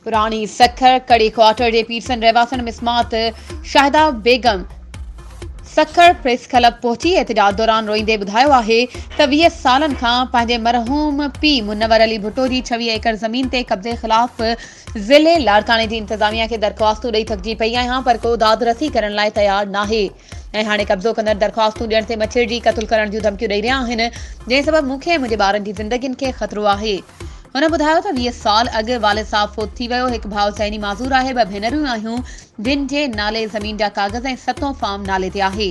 पुरानी सखर कड़ी क्वार्टर जे पीटरसन रहवासन मिसमात शाहिदा बेगम सखर प्रेस क्लब पहुची एहतजाज दौरान रोईंदे ॿुधायो आहे त 20 सालनि खां पंहिंजे मरहूम पीउ मुनवर अली भुट्टो जी 26 एकड़ ज़मीन ते कब्ज़े ख़िलाफ़ ज़िले लाड़काने जी इंतज़ामिया खे दरख़्वास्तूं ॾेई थकिजी पई आहियां पर को दादरसी करण लाइ तयारु नाहे ऐं हाणे कब्ज़ो कंदड़ दरख़्वास्तूं ॾियण ते मछिड़जी क़तल करण जूं धमकियूं ॾेई रहिया आहिनि जंहिं सबबि मूंखे ऐं मुंहिंजे ॿारनि जी ज़िंदगियुनि खे ख़तरो आहे। हुन ॿुधायो त 20 साल अॻु वालिद साहब फोत थी वियो, हिकु भाउ चइनी माज़ूर आहे, 2 भेनरूं आहियूं जिन जे नाले ज़मीन जा काग़ज़ ऐं 7 फार्म नाले ते आहे।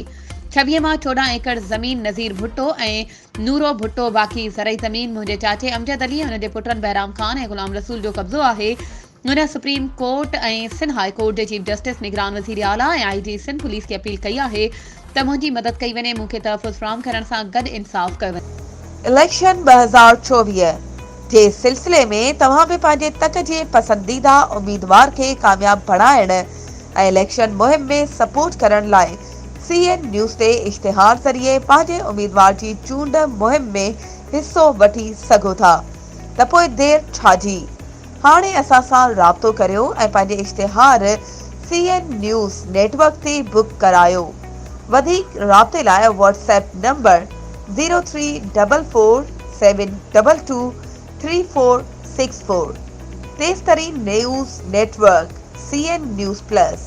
26 मां 14 एकड़ ज़मीन नज़ीर भुट्टो ऐं नूरो भुट्टो बाक़ी ज़रई ज़मीन मुंहिंजे चाचे अमजद अली ऐं हुन जे पुटनि बहराम ख़ान ऐं ग़ुलाम रसूल जो कब्ज़ो आहे। हुन सुप्रीम कोर्ट ऐं सिंध हाई कोर्ट जे चीफ जस्टिस निगरान वज़ीर आला ऐं IG सिंध पुलिस खे अपील कई आहे त मुंहिंजी मदद कई वञे, मूंखे तहफ़्फ़ुज़ फ़राहम करण सां गॾु इंसाफ़ कयो वञे। इलेक्शन 2024 जे सिलसिले में तव्हां बि पंहिंजे तक जे पसंदीदा उम्मीदवार खे कामयाब बणाइण ऐं इलेक्शन मुहिम में सपोर्ट करण लाइ CN न्यूज़ ते इश्तिहार ज़रिए पंहिंजे उम्मीदवार जी चूंड मुहिम में हिस्सो वठी सघो था त पोइ देर छाजी, हाणे असां सां राब्तो करियो ऐं पंहिंजे इश्तिहार CN न्यूज़ नेटवर्क ते बुक करायो। वधीक राब्ते लाइ WhatsApp नंबर 03447223464। तेज़ तरीन news network CN news plus.